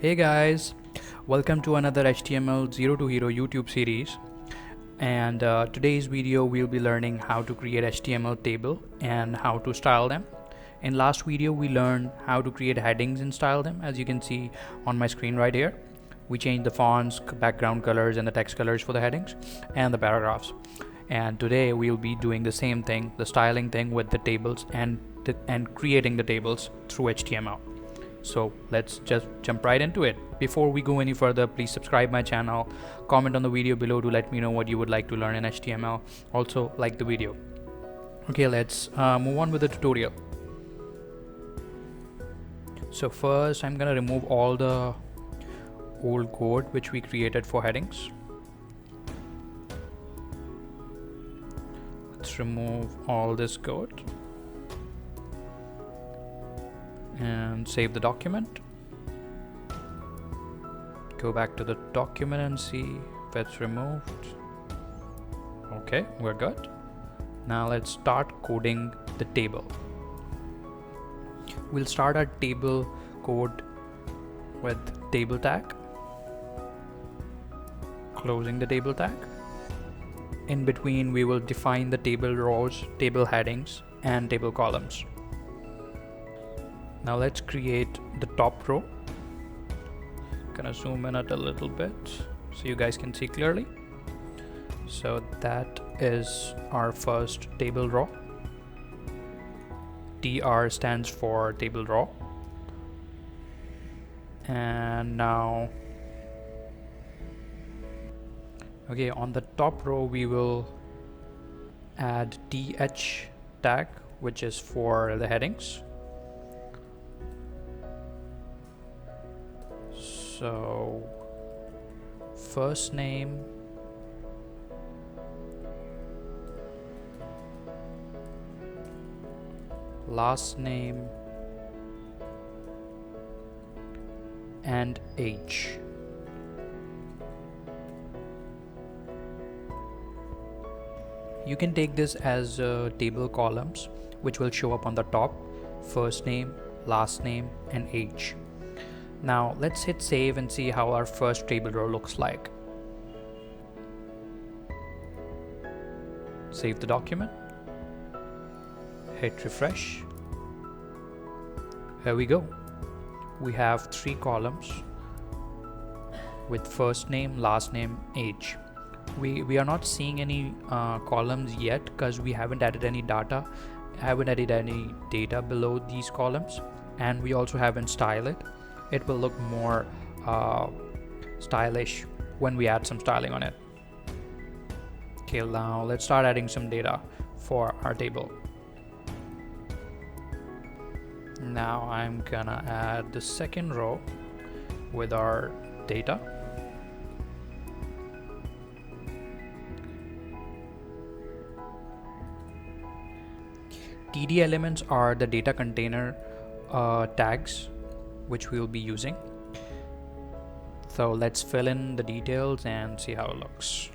Hey guys, welcome to another HTML Zero to Hero YouTube series. And today's video we'll be learning how to create HTML table and how to style them. In last video we learned how to create headings and style them, as you can see on my screen right here. We changed the fonts, background colors and the text colors for the headings and the paragraphs. And today we'll be doing the same thing, the styling thing with the tables and creating the tables through HTML. So let's just jump right into it. Before we go any further, please subscribe my channel, comment on the video below to let me know what you would like to learn in HTML. Also like the video. Okay, let's move on with the tutorial. So first I'm gonna remove all the old code which we created for headings. Let's remove all this code and save the document. Go back to the document and see if it's removed. Okay, we're good. Now let's start coding the table. We'll start our table code with table tag, closing the table tag. In between we will define the table rows, table headings and table columns. Now let's create the top row. Gonna zoom in it a little bit so you guys can see clearly. So that is our first table row. TR stands for table row. And now, okay, on the top row we will add TH tag, which is for the headings. So first name, last name and age. You can take this as table columns which will show up on the top: first name, last name and age. Now let's hit save and see how our first table row looks like. Save the document, hit refresh. Here we go. We have 3 columns with first name, last name, age. We are not seeing any columns yet because we haven't added any data, below these columns, and we also haven't styled it. It will look more stylish when we add some styling on it. Okay, now let's start adding some data for our table. Now I'm gonna add the second row with our data. TD elements are the data container tags which we will be using. So let's fill in the details and see how it looks.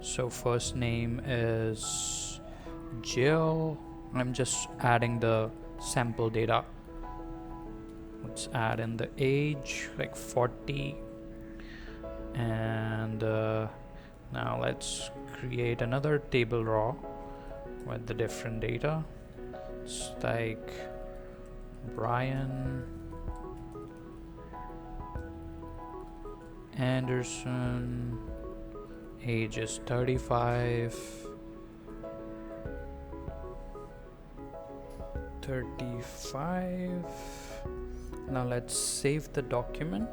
So first name is Jill. I'm just adding the sample data. Let's add in the age, like 40. And now let's create another table row with the different data. It's like Brian Anderson, age is 35. Now let's save the document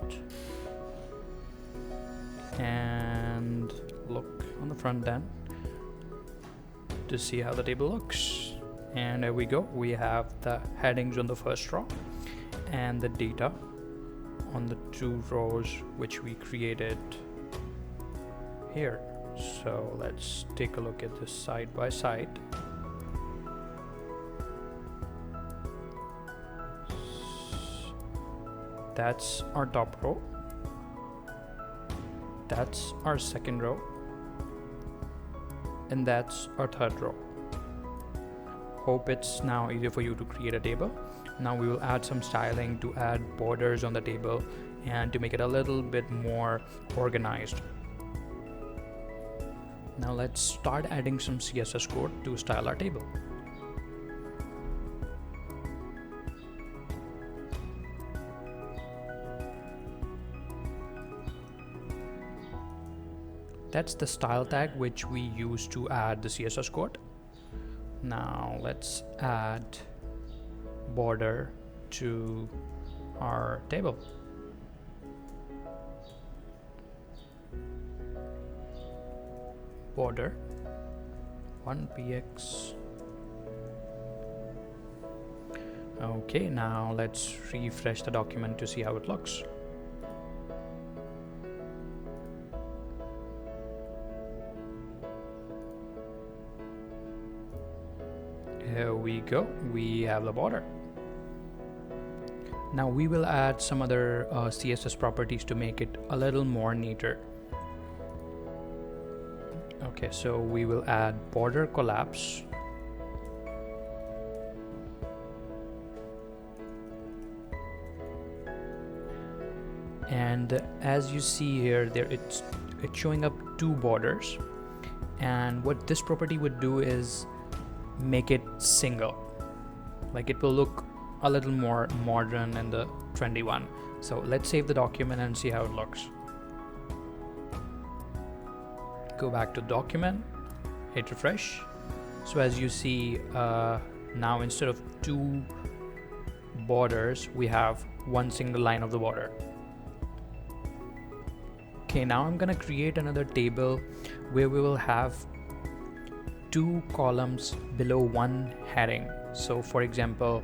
and look on the front end to see how the table looks. And there we go. We have the headings on the first row and the data on the 2 rows which we created here. So let's take a look at this side by side. That's our top row. That's our second row. And that's our third row. hope it's now easier for you to create a table. Now we will add some styling to add borders on the table and to make it a little bit more organized. Now let's start adding some CSS code to style our table. That's the style tag which we use to add the CSS code. Now let's add border to our table. Border 1px. Okay, now let's refresh the document to see how it looks. Here we go, we have the border. Now we will add some other CSS properties to make it a little more neater. Okay, so we will add border collapse. And as you see here, it's showing up two borders. And what this property would do is make it single. Like it will look a little more modern and the trendy one. So let's save the document and see how it looks. Go back to document, hit refresh. So as you see, now instead of two borders, we have one single line of the border. Okay, now I'm gonna create another table where we will have two columns below one heading. So for example,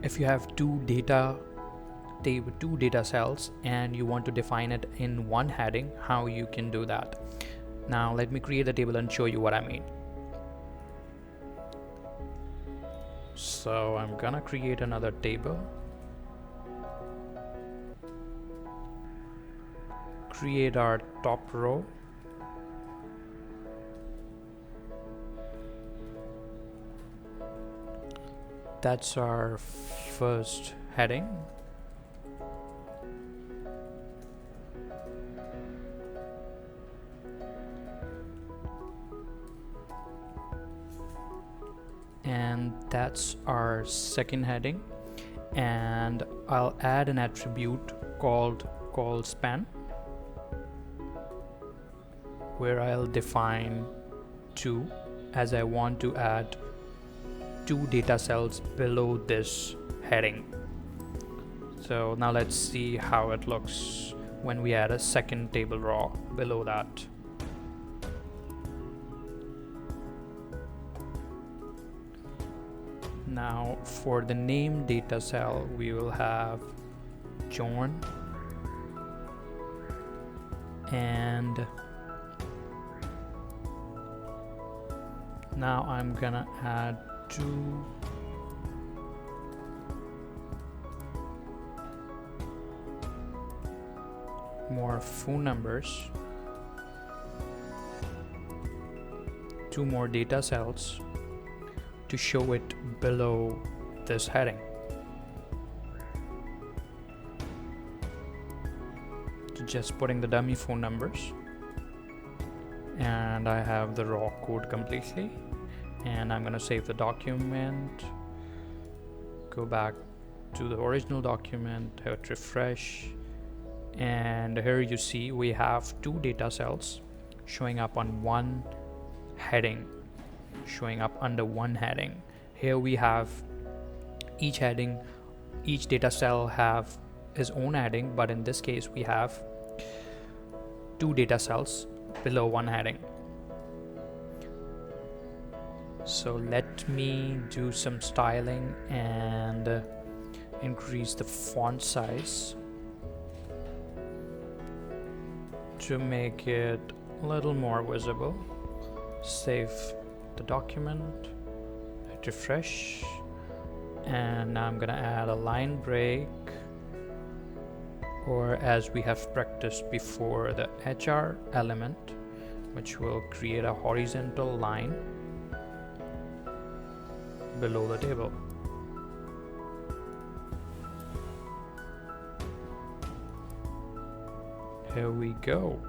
if you have two data cells and you want to define it in one heading, how you can do that. Now let me create a table and show you what I mean. So I'm gonna create another table, create our top row, that's our first heading. And that's our second heading. And I'll add an attribute called span, where I'll define two, as I want to add two data cells below this heading. So now let's see how it looks when we add a second table row below that. Now for the name data cell, we will have John, and now I'm gonna add two more phone numbers, two more data cells to show it below this heading. So just putting the dummy phone numbers, and I have the raw code completely. And I'm gonna save the document, go back to the original document, hit refresh, and here you see we have two data cells showing up on one heading, showing up under one heading. Here we have each data cell have its own heading, but in this case we have two data cells below one heading. So let me do some styling and increase the font size to make it a little more visible. Save the document, hit refresh, and now I'm gonna add a line break, or as we have practiced before, the HR element, which will create a horizontal line below the table. Here we go.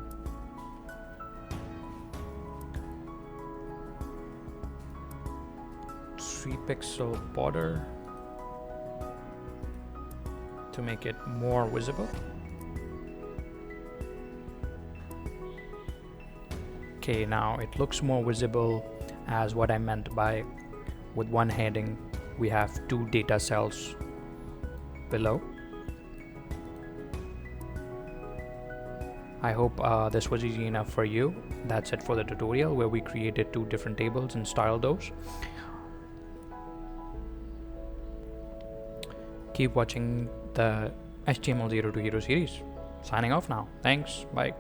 Three pixel border to make it more visible. Okay, now it looks more visible as what I meant by with one heading we have two data cells below. I hope this was easy enough for you. That's it for the tutorial where we created two different tables and styled those. Keep watching the HTML 0 to Hero series. Signing off now. Thanks. Bye.